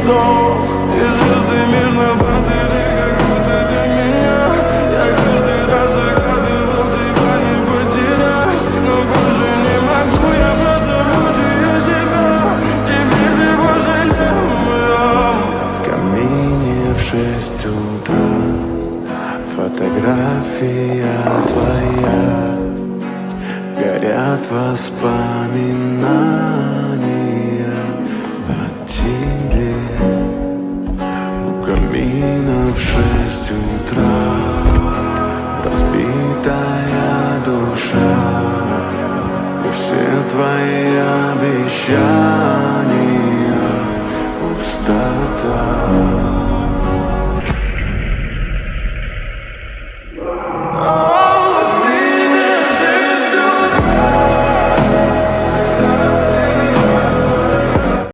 вдох. И звезды мирно ты как будто для меня. Я каждый раз загадывал тебя не потерять, но больше не могу, я просто мучаю себя. Теперь ты больше не моя. В камине в 6 утра фотография твоя, горят воспоминания.